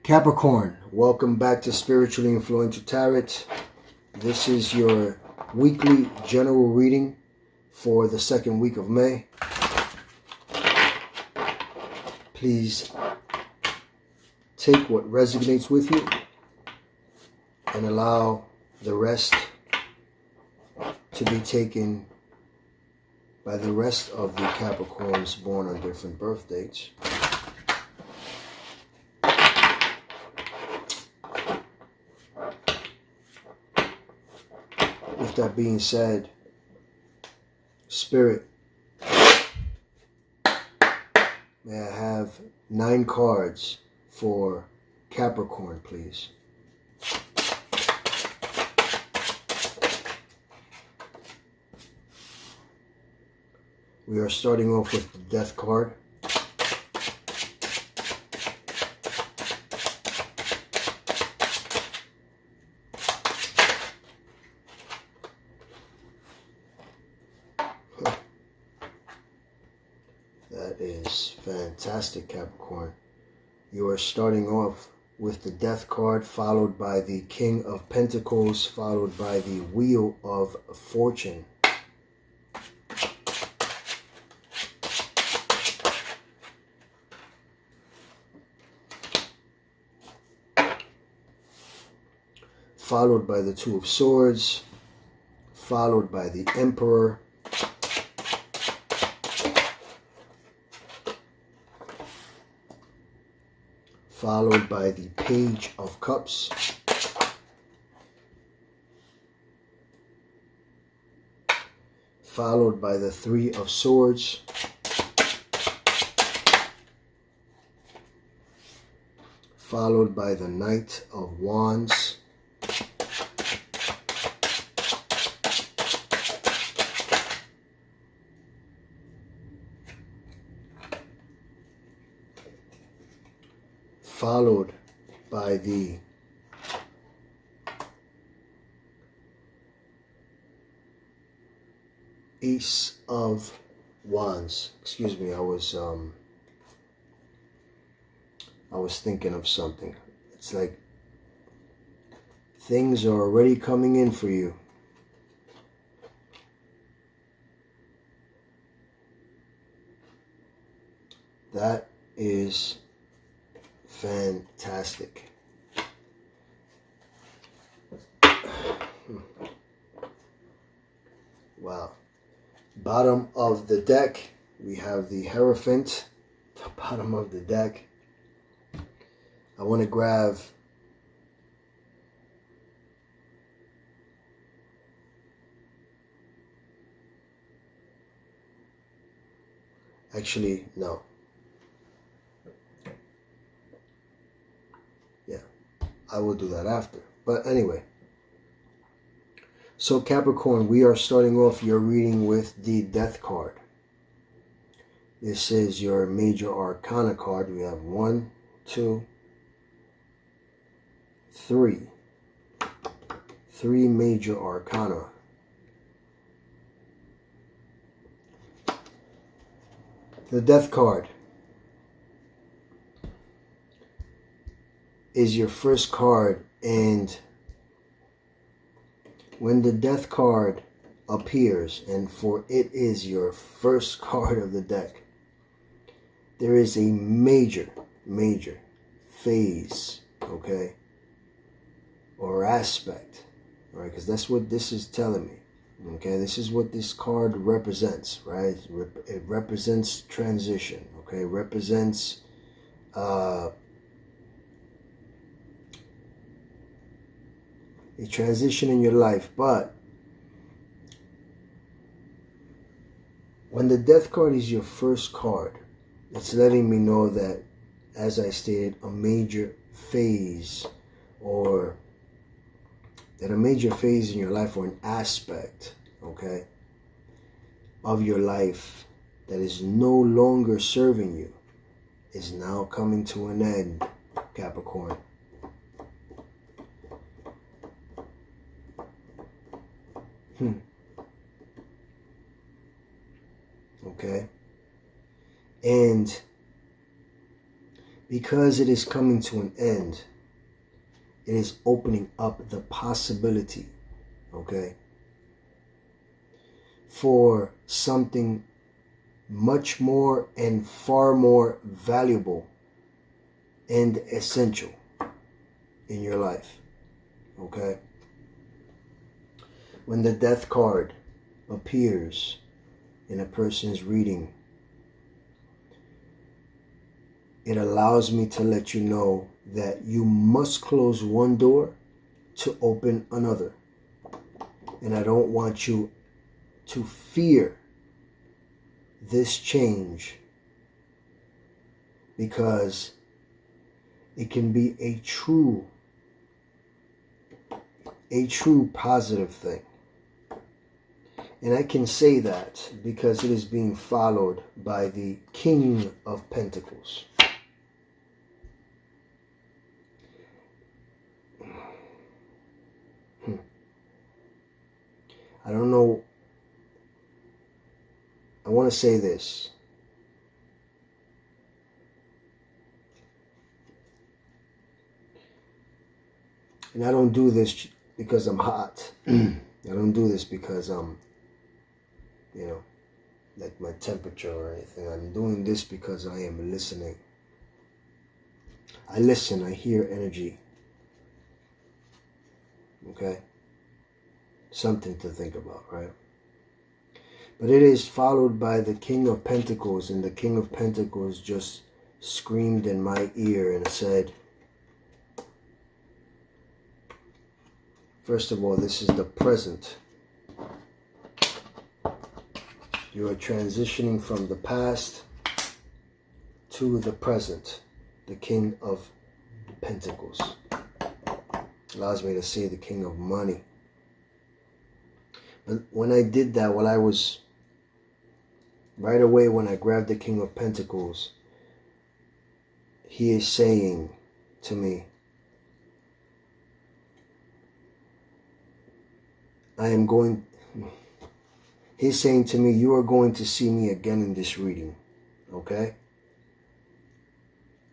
Capricorn, welcome back to Spiritually Influential Tarot. This is your weekly general reading for the second week of May. Please take what resonates with you and allow the rest to be taken by the rest of the Capricorns born on different birth dates. With that being said, Spirit, may I have 9 cards for Capricorn, please? We are starting off with the Death card. That is fantastic, Capricorn. You are starting off with the Death card, followed by the King of Pentacles, followed by the Wheel of Fortune. Followed by the Two of Swords, followed by the Emperor, followed by the Page of Cups, followed by the Three of Swords, followed by the Knight of Wands, followed by the Ace of Wands. Excuse me, I was thinking of something. It's like things are already coming in for you. That is fantastic. Wow. Bottom of the deck, we have the Hierophant. The bottom of the deck. I want to grab actually, no. Yeah, I will do that after. But anyway, so Capricorn, we are starting off your reading with the Death card. This is your Major Arcana card. We have 1, 2, 3. 3 Major Arcana. The Death card is your first card, and when the Death card appears, and for it is your first card of the deck, there is a major phase, okay, or aspect, right? Because that's what this is telling me, okay? This is what this card represents, right? It represents transition, okay? It represents a transition in your life. But when the Death card is your first card, it's letting me know that, as I stated, a major phase, or that a major phase in your life, or an aspect, okay, of your life that is no longer serving you is now coming to an end, Capricorn. Okay. And because it is coming to an end, it is opening up the possibility, okay, for something much more and far more valuable and essential in your life, okay? When the death card appears in a person's reading, it allows me to let you know that you must close one door to open another. And I don't want you to fear this change, because it can be a true positive thing. And I can say that because it is being followed by the King of Pentacles. I don't know. I want to say this. And I don't do this because I'm hot. I don't do this because I'm, like my temperature or anything. I'm doing this because I am listening. I listen, I hear energy. Okay? Something to think about, right? But it is followed by the King of Pentacles, and the King of Pentacles just screamed in my ear and said, first of all, this is the present. You are transitioning from the past to the present. The King of Pentacles allows me to say the King of Money. But when I did that, right away when I grabbed the King of Pentacles, he is saying to me, he's saying to me, you are going to see me again in this reading. Okay?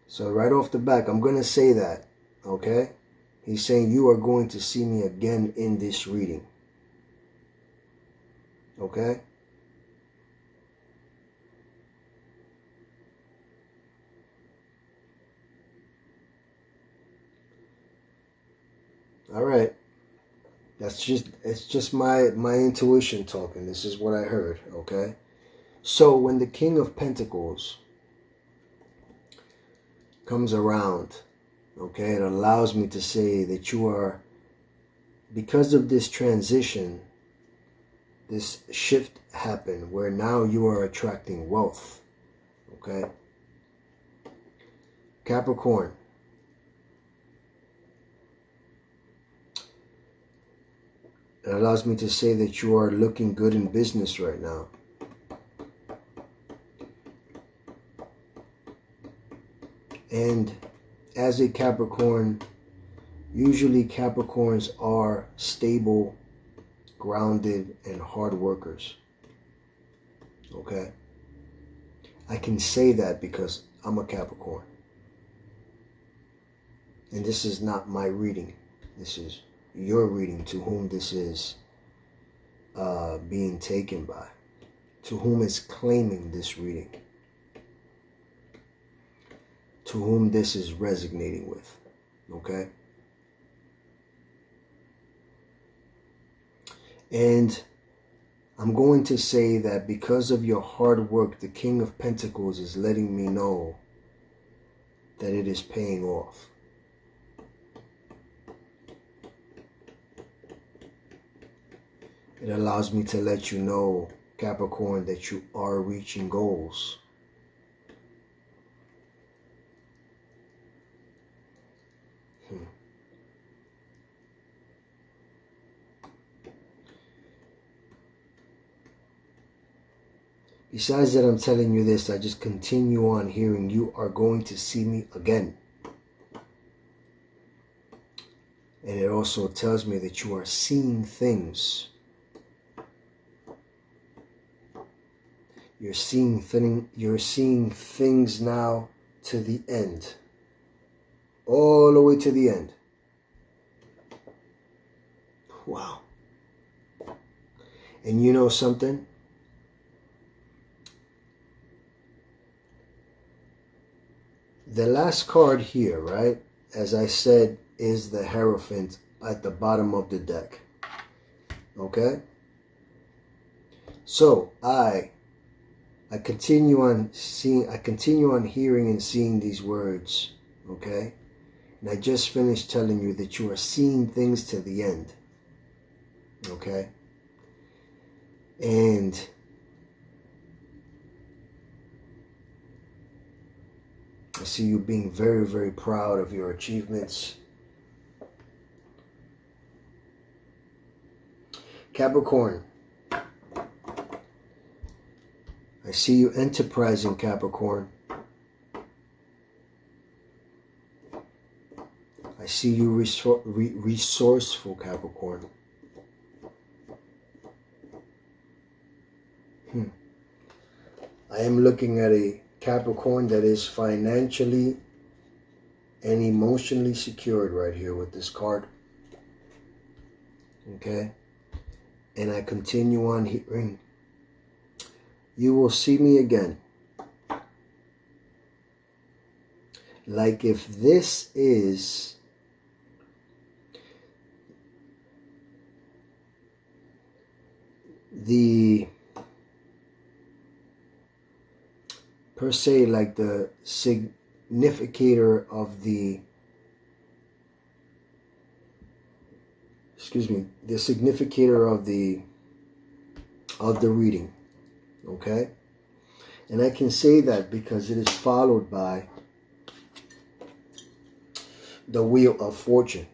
So right off the back, I'm going to say that. Okay? He's saying you are going to see me again in this reading. Okay? All right. It's just my intuition talking. This is what I heard, okay? So when the King of Pentacles comes around, okay, it allows me to say that you are, because of this transition, this shift happened where now you are attracting wealth, okay? Capricorn. It allows me to say that you are looking good in business right now. And as a Capricorn, usually Capricorns are stable, grounded, and hard workers. Okay? I can say that because I'm a Capricorn. And this is not my reading. This is your reading, to whom this is being taken by, to whom is claiming this reading, to whom this is resonating with. Okay? And I'm going to say that because of your hard work, the King of Pentacles is letting me know that it is paying off. It allows me to let you know, Capricorn, that you are reaching goals. Besides that I'm telling you this, I just continue on hearing you are going to see me again. And it also tells me that you are seeing things. You're seeing things now to the end. all the way to the end. Wow. And you know something? The last card here, right, as I said, is the Hierophant at the bottom of the deck. Okay? So I continue on hearing and seeing these words, okay? And I just finished telling you that you are seeing things to the end. Okay? And I see you being very, very proud of your achievements. Capricorn. I see you enterprising, Capricorn. I see you resourceful, Capricorn. I am looking at a Capricorn that is financially and emotionally secured right here with this card. Okay? And I continue on hearing, you will see me again. Like if this is the, per se, like the significator of the, the significator of the reading, okay? And I can say that because it is followed by the Wheel of Fortune.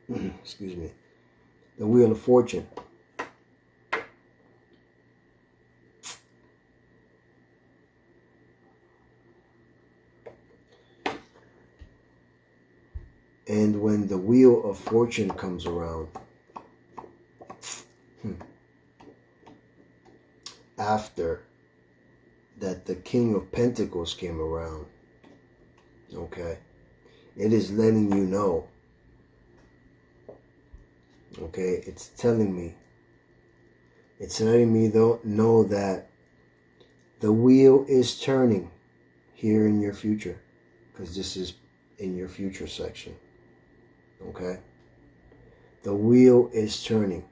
Excuse me. The Wheel of Fortune. And when the Wheel of Fortune comes around, after that the King of Pentacles came around, okay, it is letting you know, okay, it's telling me, it's letting me know that the wheel is turning here in your future, because this is in your future section, okay? The wheel is turning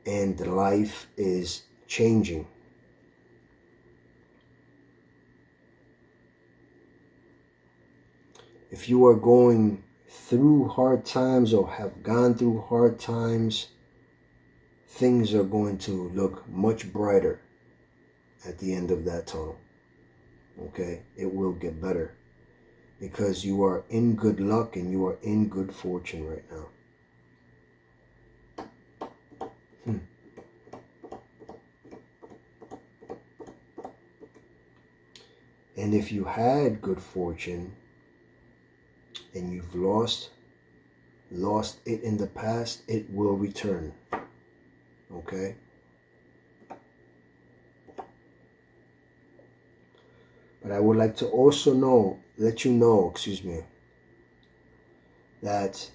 and life is changing. If you are going through hard times or have gone through hard times, things are going to look much brighter at the end of that tunnel. Okay? It will get better because you are in good luck and you are in good fortune right now. And if you had good fortune and you've lost it in the past, it will return. Okay? But I would like to also let you know, that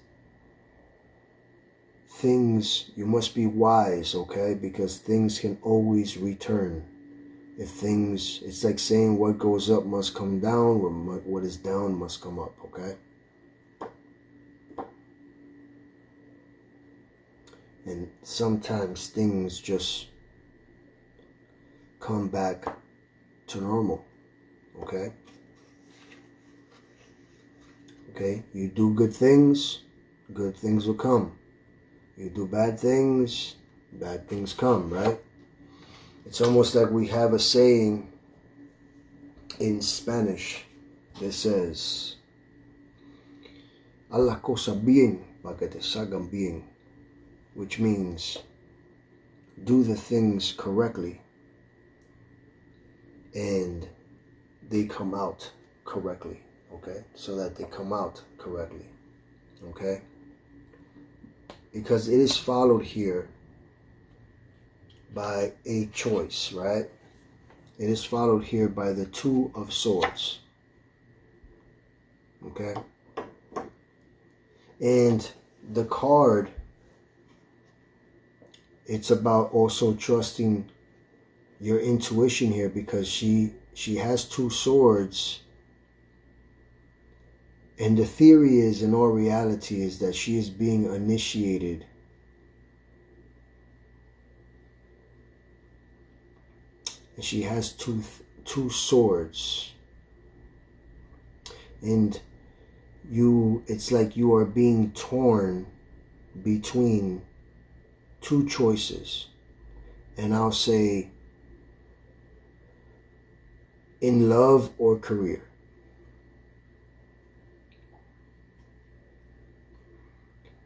things, you must be wise, okay? Because things can always return. If things, it's like saying what goes up must come down, what is down must come up, okay? And sometimes things just come back to normal, okay? Okay, you do good things will come. You do bad things come, right? It's almost like we have a saying in Spanish that says, "Haz las cosas bien para que te salgan bien," which means do the things correctly and they come out correctly, okay? So that they come out correctly, okay? Because it is followed here by a choice, right? It is followed here by the Two of Swords. Okay? And the card, it's about also trusting your intuition here, because she has two swords. And the theory is, in all reality, is that she is being initiated and she has two swords. And it's like you are being torn between two choices. And I'll say, in love or career.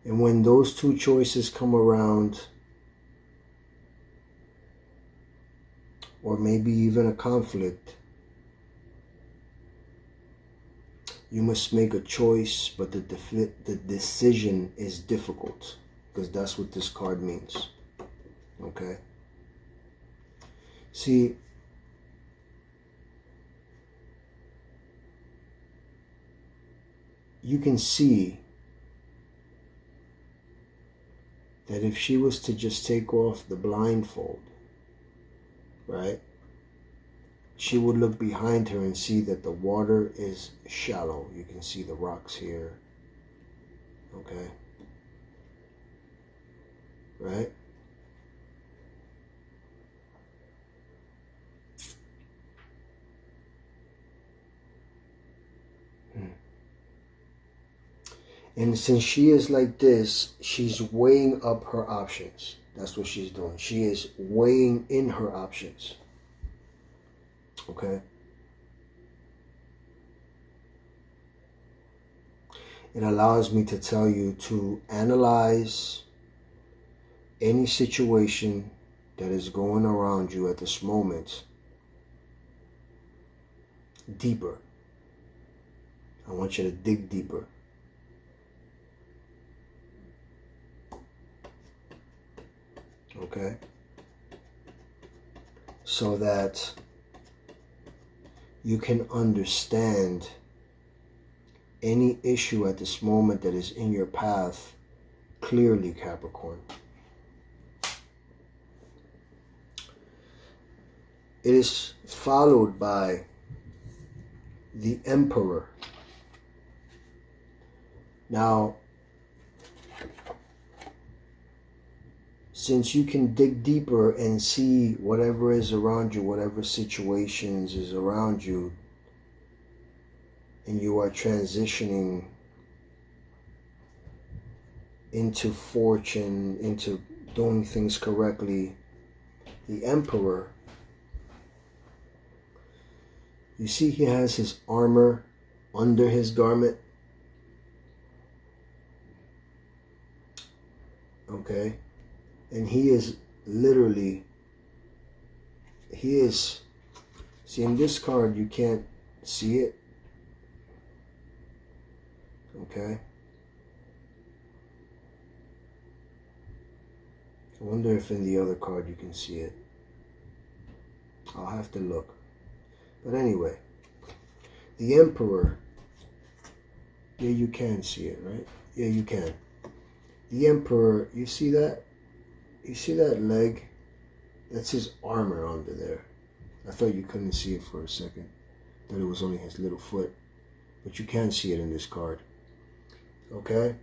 And when those two choices come around, or maybe even a conflict, you must make a choice, but the decision is difficult, because that's what this card means. Okay? See, you can see that if she was to just take off the blindfold, right, she would look behind her and see that the water is shallow. You can see the rocks here. Okay? Right? And since she is like this, she's weighing up her options. That's what she's doing. She is weighing in her options. Okay? It allows me to tell you to analyze any situation that is going around you at this moment deeper. I want you to dig deeper. Okay? So that you can understand any issue at this moment that is in your path clearly, Capricorn. It is followed by the Emperor. Now, since you can dig deeper and see whatever is around you, whatever situations is around you, and you are transitioning into fortune, into doing things correctly, the Emperor, you see he has his armor under his garment. Okay? And he is literally, see, in this card you can't see it. Okay? I wonder if in the other card you can see it. I'll have to look. But anyway, the Emperor, yeah, you can see it, right? Yeah, you can. The Emperor, you see that? You see that leg? That's his armor under there. I thought you couldn't see it for a second. That it was only his little foot. But you can see it in this card. Okay?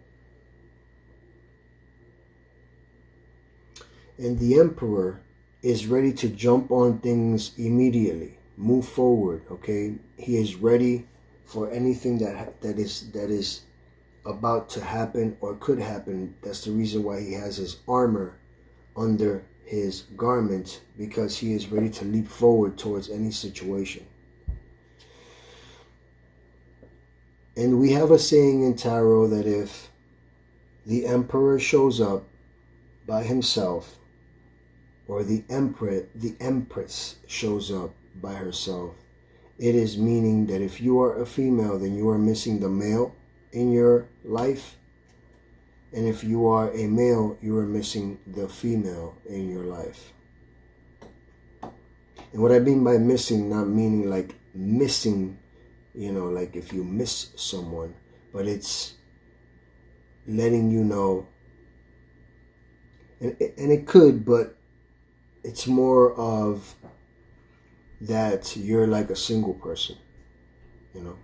And the Emperor is ready to jump on things immediately. Move forward, okay? He is ready for anything that is about to happen or could happen. That's the reason why he has his armor under his garment, because he is ready to leap forward towards any situation. And we have a saying in tarot that if the Emperor shows up by himself, or the Empress shows up by herself, it is meaning that if you are a female, then you are missing the male in your life. And if you are a male, you are missing the female in your life. And what I mean by missing, not meaning like missing you know, like if you miss someone, but it's letting you know, and it could, but it's more of that you're like a single person, you know,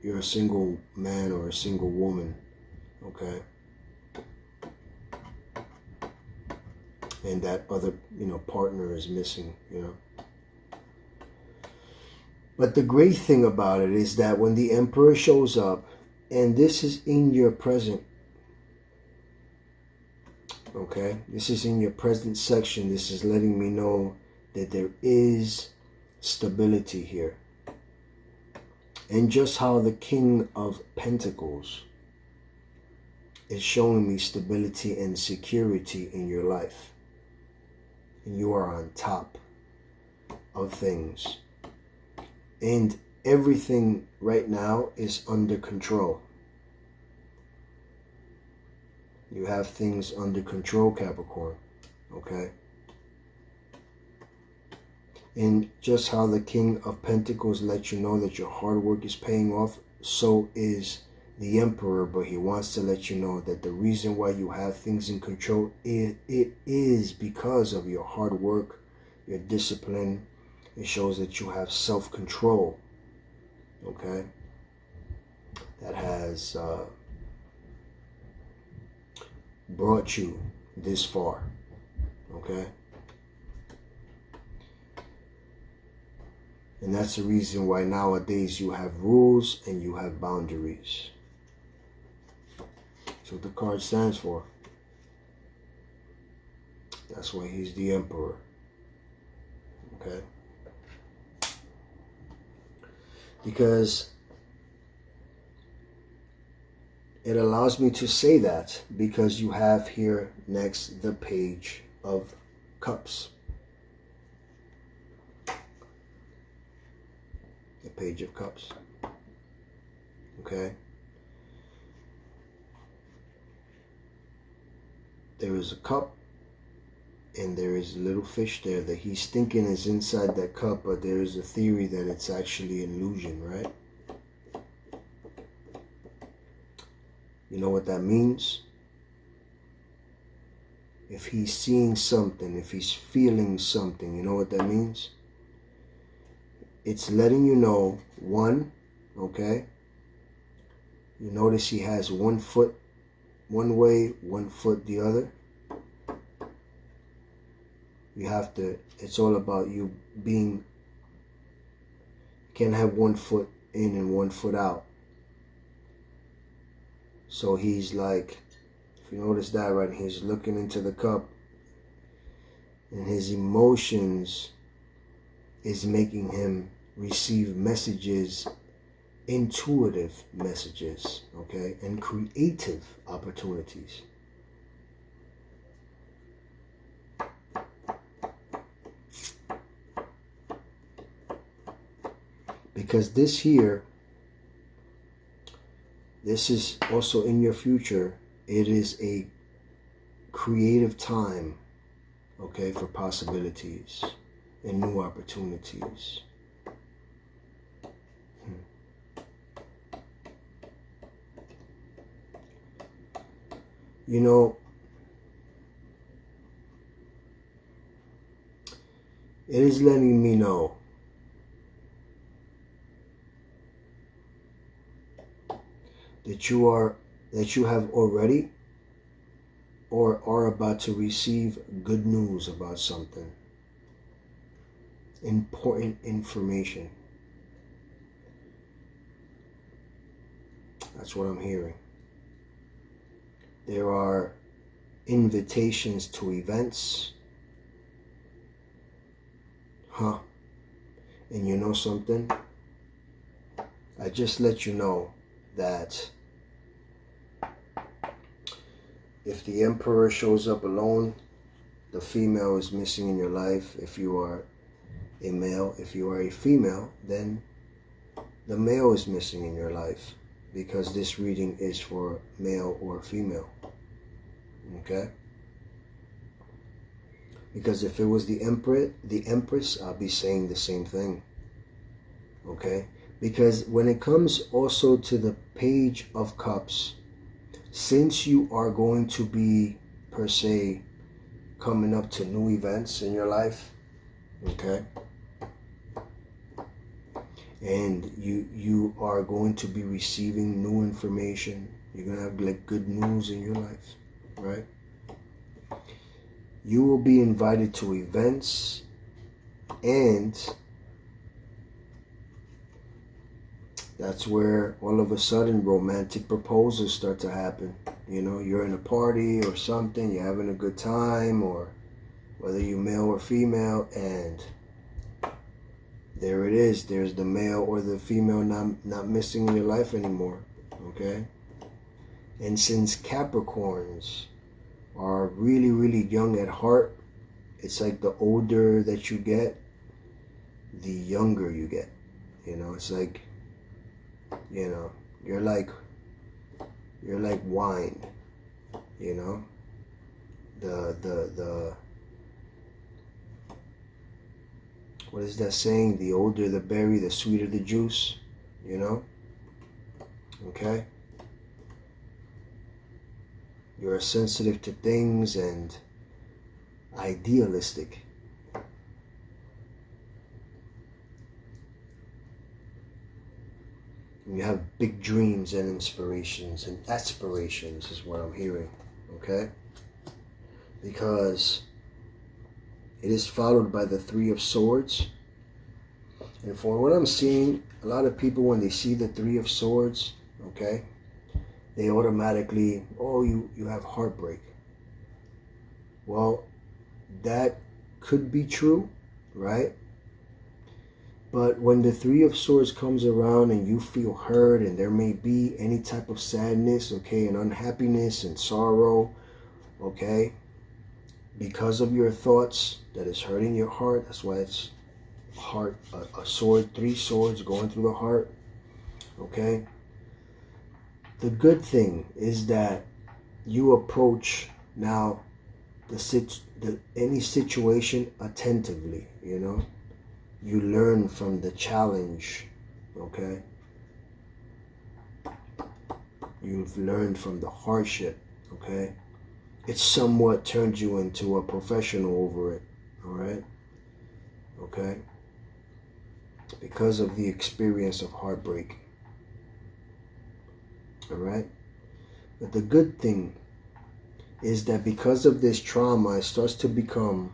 you're a single man or a single woman, okay, and that other, you know, partner is missing, you know. But the great thing about it is that when the Emperor shows up, and this is in your present, okay, this is in your present section, this is letting me know that there is stability here. And just how the King of Pentacles is showing me stability and security in your life. And you are on top of things. And everything right now is under control. You have things under control, Capricorn. Okay? And just how the King of Pentacles lets you know that your hard work is paying off, so is the Emperor, but he wants to let you know that the reason why you have things in control, it is because of your hard work, your discipline. It shows that you have self-control, okay? That has brought you this far, okay? And that's the reason why nowadays you have rules and you have boundaries. That's what the card stands for. That's why he's the Emperor. Okay? Because it allows me to say that because you have here next the Page of Cups. The Page of Cups. Okay? There is a cup and there is a little fish there that he's thinking is inside that cup, but there is a theory that it's actually an illusion, right? You know what that means? If he's seeing something, if he's feeling something, you know what that means? It's letting you know, one, okay? You notice he has one foot one way, one foot the other. You have to, it's all about you being, can't have one foot in and one foot out. So he's like, if you notice that, right, he's looking into the cup and his emotions is making him receive messages, intuitive messages, okay, and creative opportunities. Because this here, this is also in your future. It is a creative time, okay, for possibilities and new opportunities. You know, it is letting me know that you have already or are about to receive good news about something. Important information. That's what I'm hearing. There are invitations to events. And you know something? I just let you know that if the Emperor shows up alone, the female is missing in your life. If you are a male, if you are a female, then the male is missing in your life, because this reading is for male or female. Okay? Because if it was the Empress, I'll be saying the same thing. Okay? Because when it comes also to the Page of Cups, since you are going to be, per se, coming up to new events in your life, okay? And you are going to be receiving new information. You're going to have like good news in your life, right? You will be invited to events, and that's where all of a sudden romantic proposals start to happen. You know, you're in a party or something, you're having a good time, or whether you're male or female, and there it is. There's the male or the female not missing in your life anymore, okay? And since Capricorns are really, really young at heart, it's like the older that you get, the younger you get. You know, it's like, you know, you're like wine, you know? The what is that saying? The older the berry, the sweeter the juice, you know? Okay? You're sensitive to things and idealistic. You have big dreams and inspirations and aspirations is what I'm hearing, okay? Because it is followed by the Three of Swords. And for what I'm seeing, a lot of people, when they see the Three of Swords, okay, they automatically, oh, you have heartbreak. Well, that could be true, right? But when the Three of Swords comes around and you feel hurt and there may be any type of sadness, okay, and unhappiness and sorrow, okay, because of your thoughts that is hurting your heart. That's why it's heart, a sword, 3 swords going through the heart, okay? The good thing is that you approach now any situation attentively, you know? You learn from the challenge, okay? You've learned from the hardship, okay? It somewhat turned you into a professional over it, all right? Okay? Because of the experience of heartbreak, all right? But the good thing is that because of this trauma, it starts to become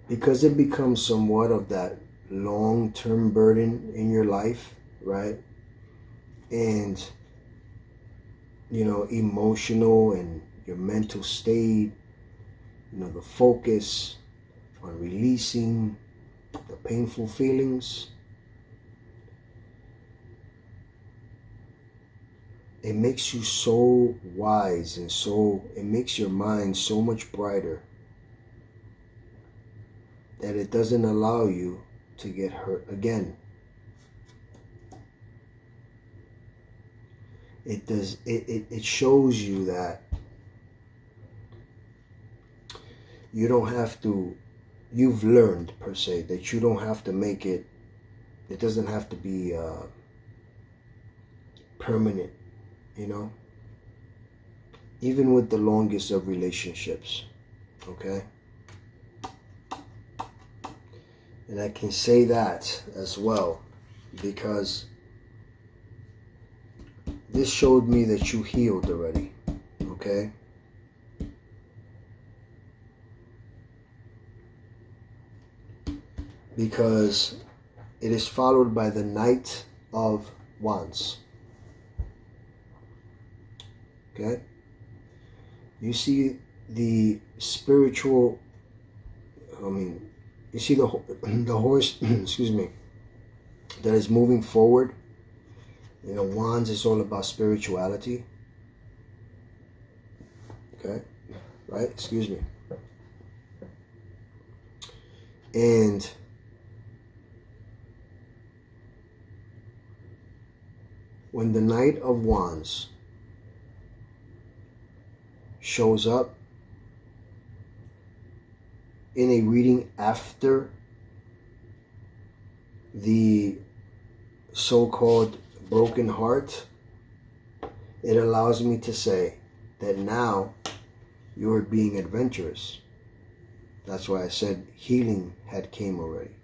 because it becomes somewhat of that long-term burden in your life, right? And, you know, emotional and your mental state, you know, the focus on releasing the painful feelings, it makes you so wise and it makes your mind so much brighter that it doesn't allow you to get hurt again. It shows you that you don't have to, you've learned per se that you don't have to make it doesn't have to be permanent, you know, even with the longest of relationships, okay? And I can say that as well because this showed me that you healed already, okay? Because it is followed by the Knight of Wands, okay? You see the spiritual, you see the horse, excuse me, that is moving forward. You know, Wands is all about spirituality. Okay? Right? Excuse me. And when the Knight of Wands shows up, in a reading after the so-called broken heart, it allows me to say that now you're being adventurous. That's why I said healing had came already.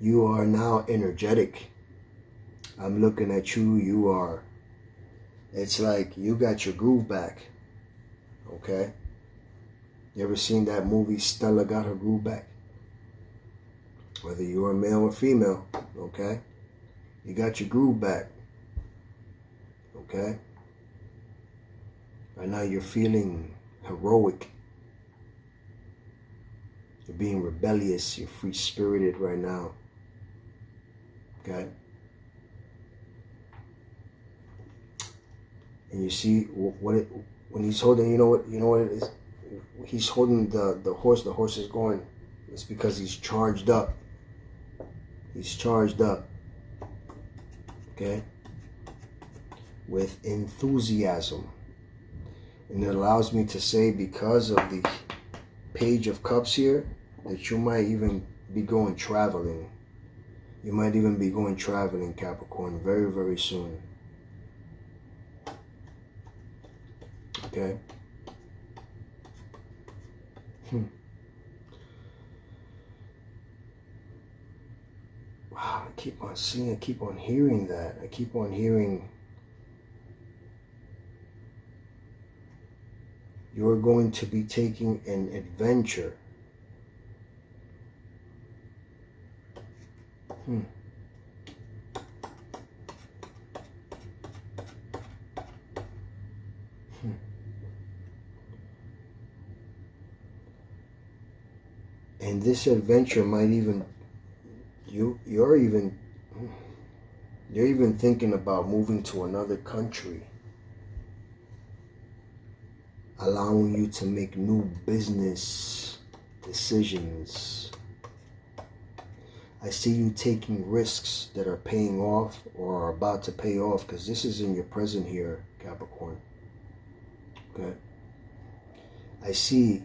You are now energetic. I'm looking at you. You are, it's like you got your groove back. Okay? You ever seen that movie Stella Got Her Groove Back? Whether you're a male or female, okay? You got your groove back. Okay? Right now you're feeling heroic. You're being rebellious. You're free-spirited right now. Okay? And you see when he's holding, you know what it is? He's holding the horse. The horse is going. It's because he's charged up. He's charged up. Okay? With enthusiasm. And it allows me to say, because of the Page of Cups here, that you might even be going traveling. You might even be going traveling, Capricorn, very, very soon. Okay? Wow, I keep on seeing, I keep on hearing that. I keep on hearing you're going to be taking an adventure. And this adventure might even, you're even thinking about moving to another country, allowing you to make new business decisions. I see you taking risks that are paying off or are about to pay off, because this is in your present here, Capricorn. Okay? I see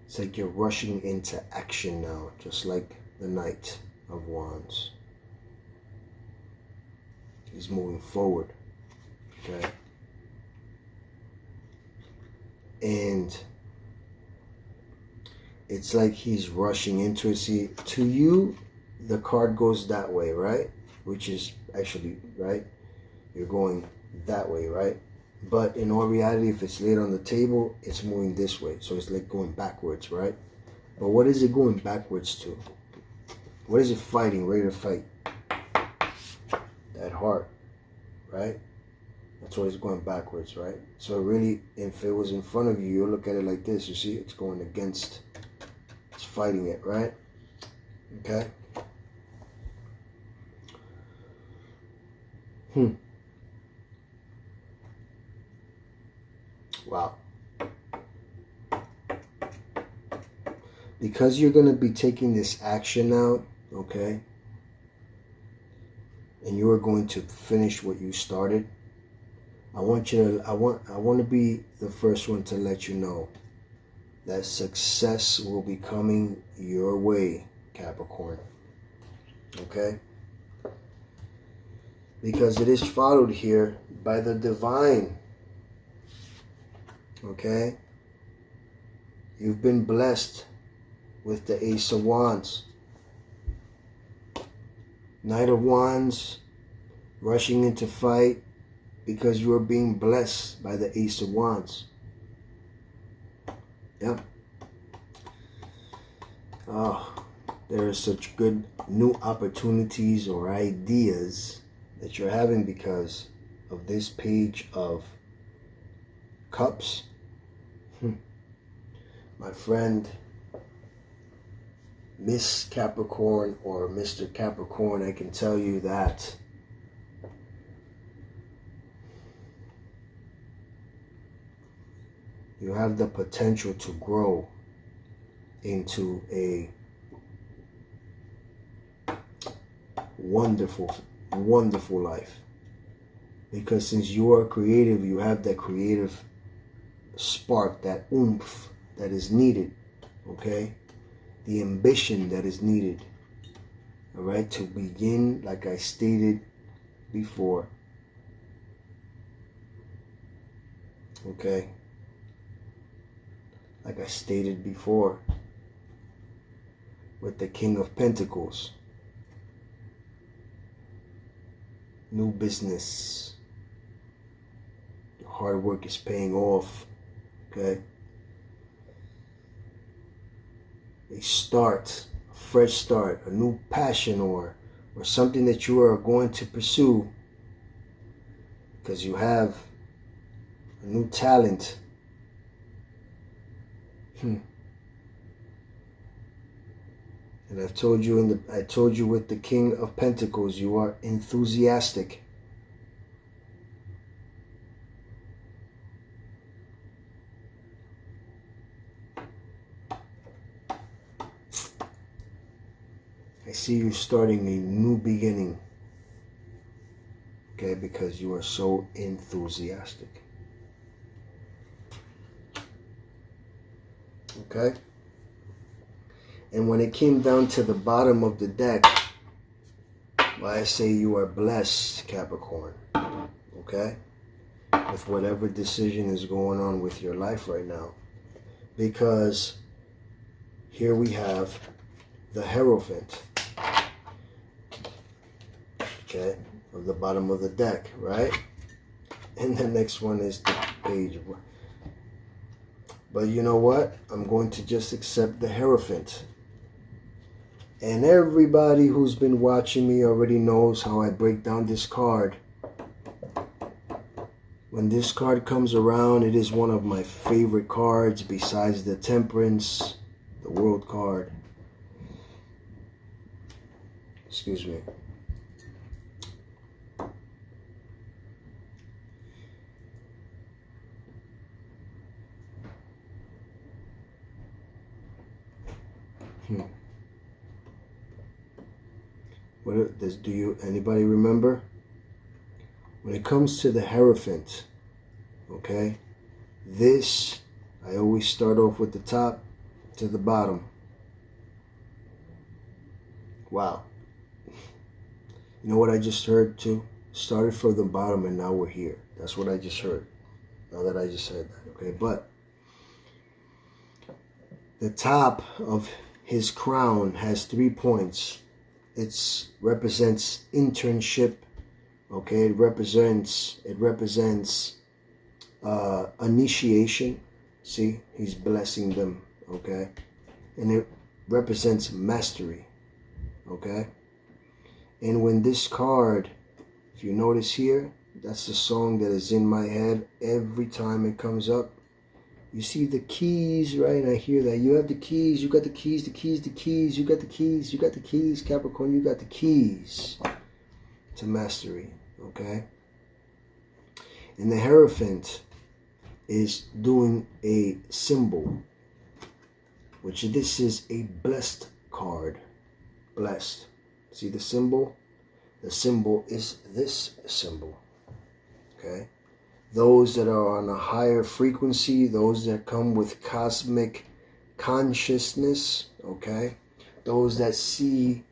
it's like you're rushing into action now, just like the Knight of Wands. He's moving forward. Okay? And it's like he's rushing into it. See, to you, the card goes that way, right? Which is actually, right? You're going that way, right? But in all reality, if it's laid on the table, it's moving this way. So it's like going backwards, right? But what is it going backwards to? What is it fighting, ready to fight? That heart, right? That's why it's going backwards, right? So really, if it was in front of you, you'll look at it like this. You see, it's going against. It's fighting it, right? Okay? Wow. Because you're going to be taking this action now, okay? And you are going to finish what you started. I want to be the first one to let you know that success will be coming your way, Capricorn. Okay? Because it is followed here by the divine. Okay? You've been blessed with the Ace of Wands. Knight of Wands, rushing into fight because you are being blessed by the Ace of Wands. Yep. Oh, there are such good new opportunities or ideas that you're having because of this Page of Cups. My friend, Miss Capricorn or Mr. Capricorn, I can tell you that you have the potential to grow into a wonderful, wonderful life. Because since you are creative, you have that creative spark, that oomph that is needed, okay? The ambition that is needed, all right, to begin, like I stated before, okay? Like I stated before, with the King of Pentacles. New business. Your hard work is paying off, okay? A start, a fresh start, a new passion, or something that you are going to pursue because you have a new talent. And I told you with the King of Pentacles, you are enthusiastic. I see you starting a new beginning, okay, because you are so enthusiastic. Okay? And when it came down to the bottom of the deck, well, I say you are blessed, Capricorn, okay, with whatever decision is going on with your life right now. Because here we have the Hierophant, okay, of the bottom of the deck, right? And the next one is the Page. But you know what? I'm going to just accept the Hierophant. And everybody who's been watching me already knows how I break down this card. When this card comes around, it is one of my favorite cards besides the Temperance, the World card. Excuse me. Anybody remember? When it comes to the Hierophant, okay, this, I always start off with the top to the bottom. Wow. You know what I just heard too? Started from the bottom and now we're here. That's what I just heard. Now that I just said that, okay? But the top of his crown has 3 points. It represents internship, okay? It represents initiation. See, he's blessing them, okay? And it represents mastery, okay? And when this card, if you notice here, that's the song that is in my head every time it comes up. You see the keys, right? I hear that. You have the keys. You got the keys, the keys, the keys. You got the keys. You got the keys, Capricorn. You got the keys to mastery, okay? And the Hierophant is doing a symbol, which this is a blessed card. Blessed. See the symbol? The symbol is this symbol, okay? Those that are on a higher frequency, those that come with cosmic consciousness, okay? Those that see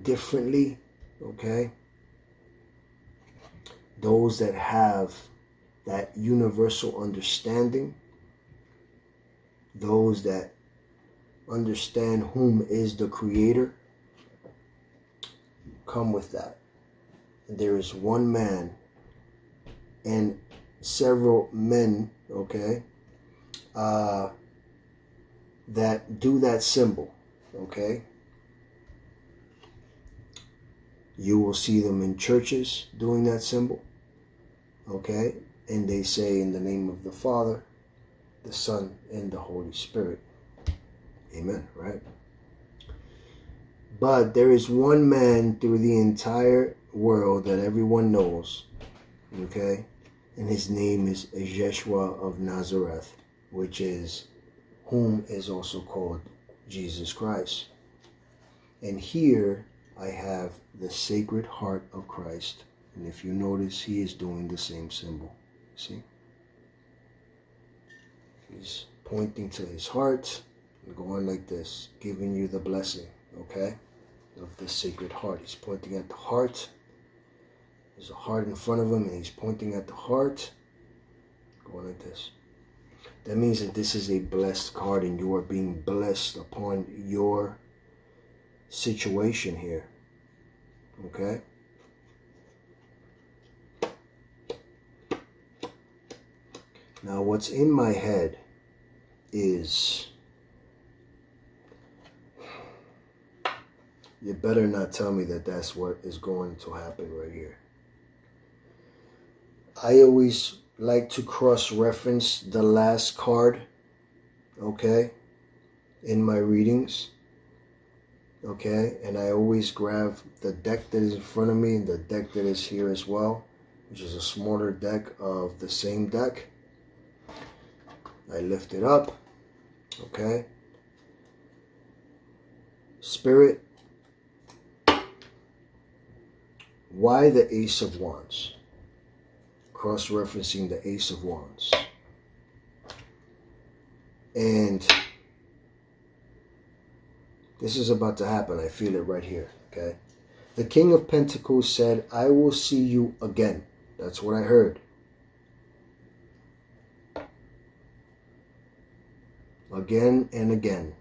differently, okay? Those that have that universal understanding, those that understand whom is the Creator, come with that. There is one man and several men, okay, that do that symbol, okay? You will see them in churches doing that symbol, okay? And they say, in the name of the Father, the Son, and the Holy Spirit. Amen, right? But there is one man through the entire world that everyone knows, okay? And his name is Yeshua of Nazareth, which is whom is also called Jesus Christ. And here I have the Sacred Heart of Christ, And if you notice, he is doing the same symbol. See? He's pointing to his heart and going like this, giving you the blessing, okay, of the sacred heart. He's pointing at the heart. There's a heart in front of him, and he's pointing at the heart, going like this. That means that this is a blessed card, and you are being blessed upon your situation here, okay? Now, what's in my head is, you better not tell me that that's what is going to happen right here. I always like to cross-reference the last card, okay, in my readings, okay? And I always grab the deck that is in front of me and the deck that is here as well, which is a smaller deck of the same deck. I lift it up, okay? Spirit, why the Ace of Wands? Cross-referencing the Ace of Wands. And this is about to happen. I feel it right here, okay? The King of Pentacles said, I will see you again. That's what I heard. Again and again.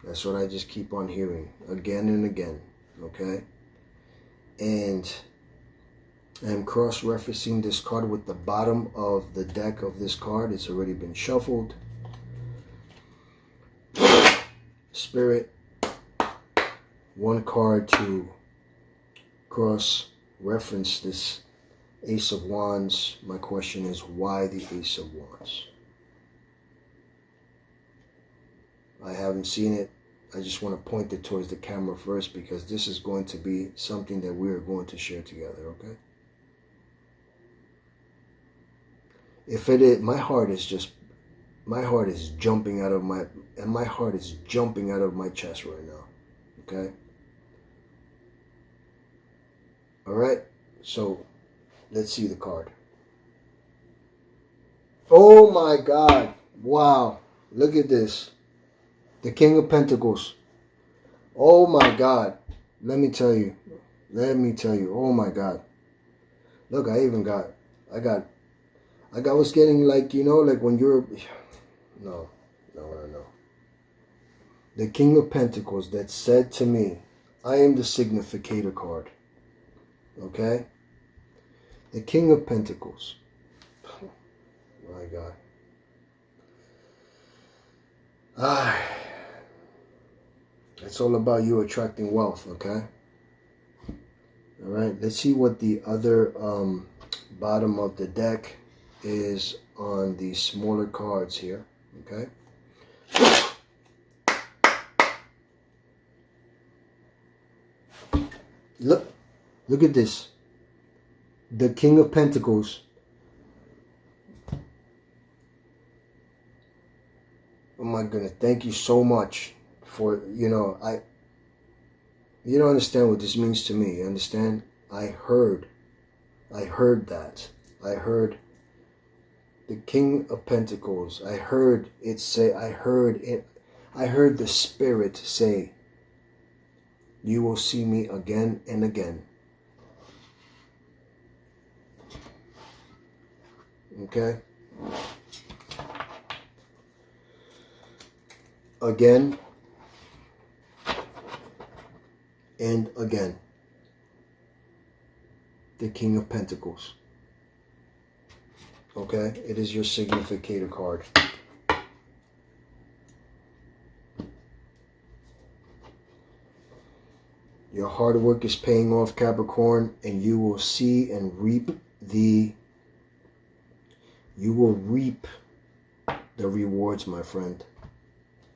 That's what I just keep on hearing. Again and again, okay? And I'm cross-referencing this card with the bottom of the deck of this card. It's already been shuffled. Spirit, one card to cross-reference this Ace of Wands. My question is, why the Ace of Wands? I haven't seen it. I just want to point it towards the camera first, because this is going to be something that we are going to share together, okay? If it is, my heart is jumping out of my heart is jumping out of my chest right now, okay? All right, so let's see the card. Oh my God, wow, look at this. The King of Pentacles. Oh my God, let me tell you, oh my God. Look, I was getting like, you know, like when you're, no. The King of Pentacles that said to me, I am the significator card. Okay? The King of Pentacles. Oh, my God. It's all about you attracting wealth, okay? All right, let's see what the other bottom of the deck is on the smaller cards here, okay? Look at this. The King of Pentacles. Oh my goodness, thank you so much for, you know, you don't understand what this means to me, you understand? I heard that. I heard the King of Pentacles. I heard it say, I heard the Spirit say, you will see me again and again. Okay? Again and again. The King of Pentacles. Okay? It is your significator card. Your hard work is paying off, Capricorn, and you will see and reap the rewards, my friend.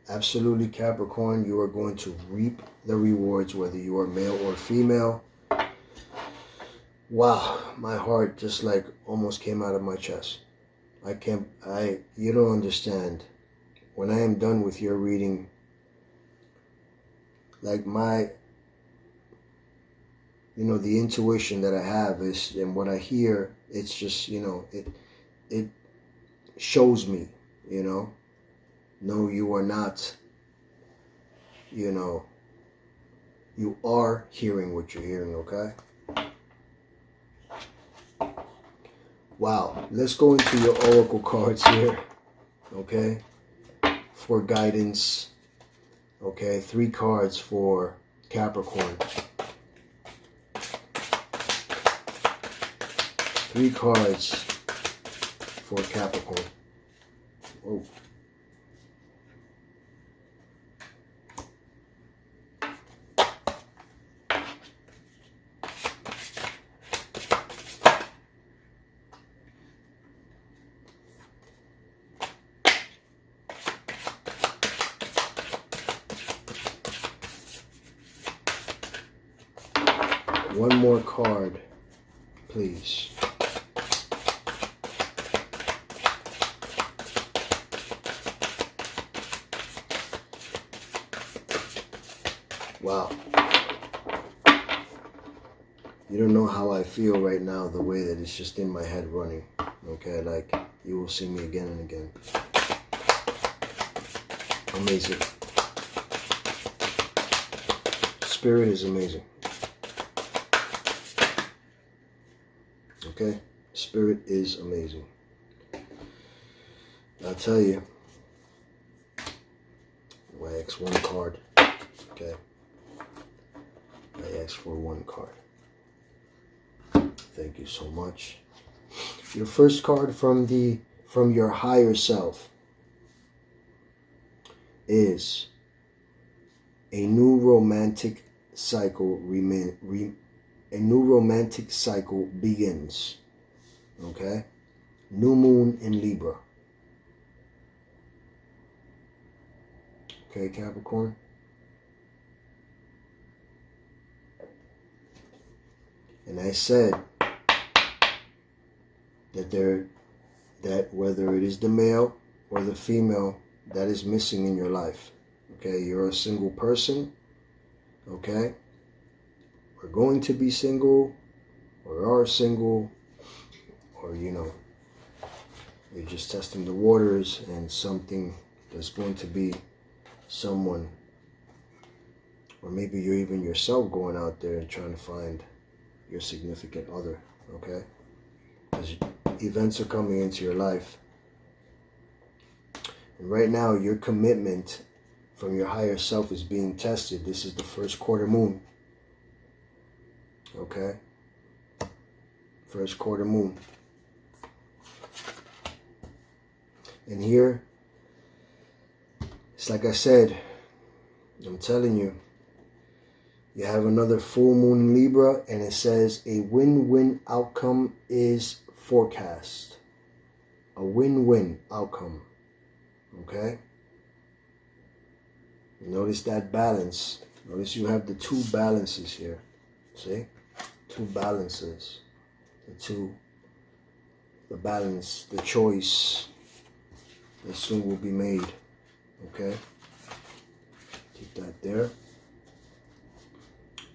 Absolutely, Capricorn, you are going to reap the rewards, whether you are male or female. Wow, my heart just like almost came out of my chest. You don't understand. When I am done with your reading, like you know, the intuition that I have is, and what I hear, it's just, you know, it shows me, you know, no, you are not, you know, you are hearing what you're hearing, okay? Wow, let's go into your oracle cards here, okay, for guidance, okay, 3 cards for Capricorn. 3 cards for Capricorn. Oh. One more card, please. Wow. You don't know how I feel right now, the way that it's just in my head running. Okay, like you will see me again and again. Amazing. Spirit is amazing. Okay? Spirit is amazing. I'll tell you. I asked 1 card. Okay? I asked for 1 card. Thank you so much. Your first card from your higher self is a new romantic cycle a new romantic cycle begins. Okay? New moon in Libra. Okay, Capricorn? And I said that whether it is the male or the female that is missing in your life. Okay, you're a single person. Okay? We're going to be single, or are single, or, you know, you're just testing the waters, and something, there's going to be someone, or maybe you're even yourself going out there and trying to find your significant other, okay? Because events are coming into your life. And right now, your commitment from your higher self is being tested. This is the first quarter moon. Okay? First quarter moon. And here, it's like I said, I'm telling you, you have another full moon in Libra, and it says a win-win outcome is forecast. A win-win outcome. Okay? Notice that balance. Notice you have the 2 balances here. See? 2 balances. The balance, the choice that soon will be made. Okay? Keep that there.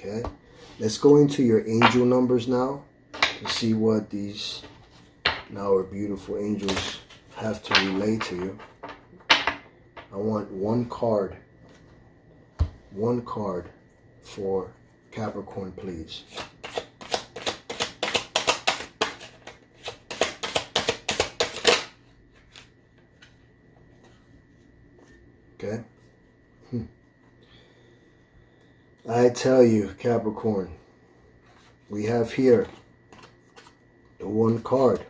Okay? Let's go into your angel numbers now to see what these now our beautiful angels have to relay to you. I want 1 card. 1 card for Capricorn, please. Okay? I tell you, Capricorn, we have here the 1 card.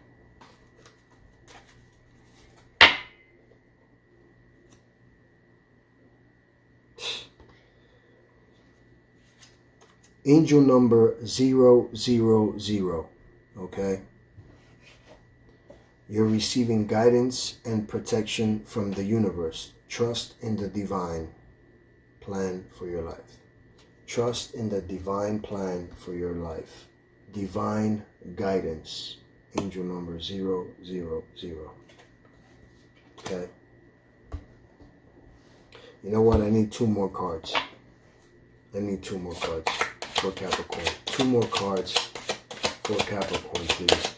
Angel number 000, okay? You're receiving guidance and protection from the universe. Trust in the divine plan for your life. Trust in the divine plan for your life. Divine guidance. Angel number 000. Okay? You know what? I need 2 more cards. I need 2 more cards for Capricorn. 2 more cards for Capricorn, please.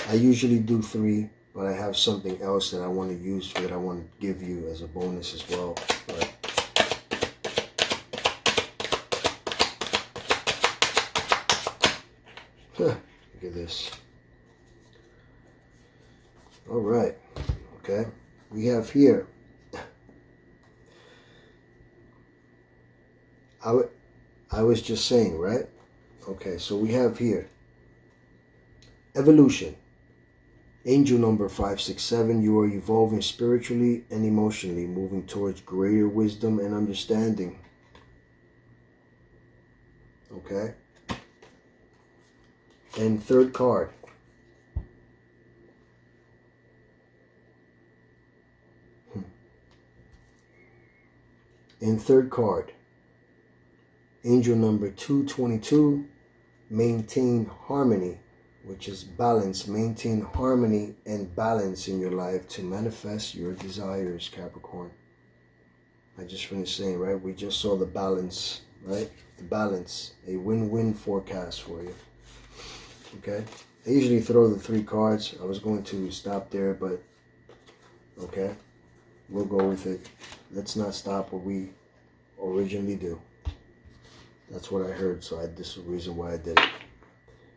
I usually do 3, but I have something else that I want to use that I want to give you as a bonus as well. But look at this. All right. Okay. We have here. I was just saying, right? Okay, so we have here evolution. Angel number 567. You are evolving spiritually and emotionally, moving towards greater wisdom and understanding. Okay. And third card. And third card. Angel number 222, maintain harmony, which is balance. Maintain harmony and balance in your life to manifest your desires, Capricorn. I just finished saying, right? We just saw the balance, right? The balance, a win-win forecast for you. Okay? I usually throw the 3 cards. I was going to stop there, but okay. We'll go with it. Let's not stop what we originally do. That's what I heard, so this is the reason why I did it.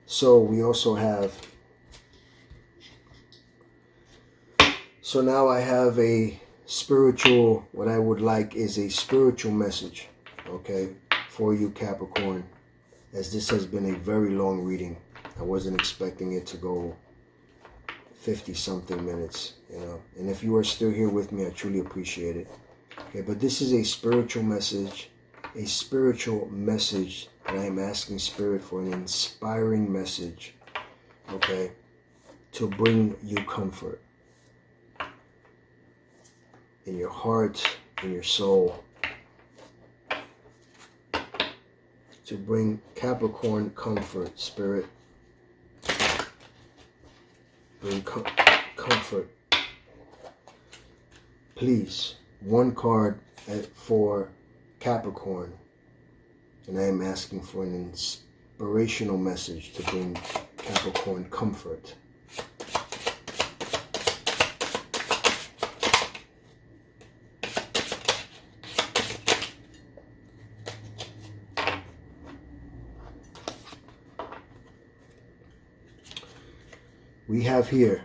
So we also have, so now I have a spiritual, what I would like is a spiritual message, okay, for you, Capricorn, as this has been a very long reading. I wasn't expecting it to go 50-something minutes, you know, and if you are still here with me, I truly appreciate it. Okay, but this is a spiritual message. A spiritual message that I am asking Spirit for, an inspiring message, okay, to bring you comfort in your heart, in your soul, to bring Capricorn comfort, Spirit, bring comfort. Please, 1 card for Capricorn, and I am asking for an inspirational message to bring Capricorn comfort. We have here,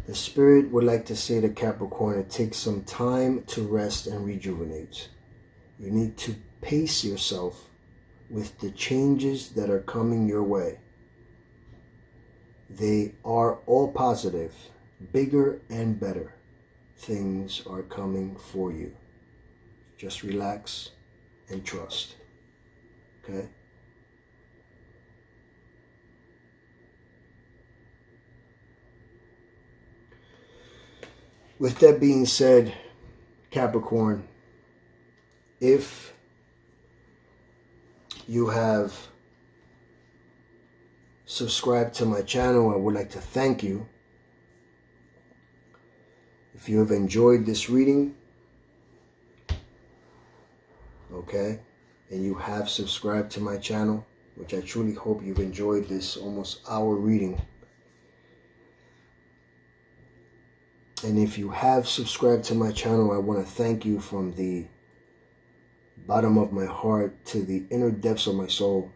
the Spirit would like to say to Capricorn, it takes some time to rest and rejuvenate. You need to pace yourself with the changes that are coming your way. They are all positive, bigger and better. Things are coming for you. Just relax and trust. Okay? With that being said, Capricorn, if you have subscribed to my channel, I would like to thank you. If you have enjoyed this reading, okay, and you have subscribed to my channel, which I truly hope you've enjoyed this almost hour reading. And if you have subscribed to my channel, I want to thank you from the bottom of my heart to the inner depths of my soul.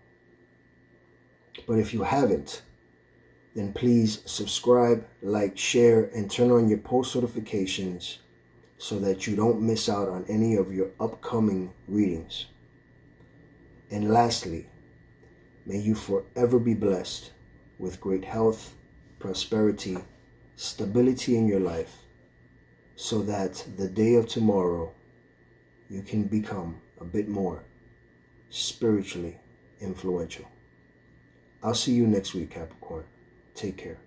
But if you haven't, then please subscribe, like, share, and turn on your post notifications so that you don't miss out on any of your upcoming readings. And lastly, may you forever be blessed with great health, prosperity, stability in your life, so that the day of tomorrow you can become a bit more spiritually influential. I'll see you next week, Capricorn. Take care.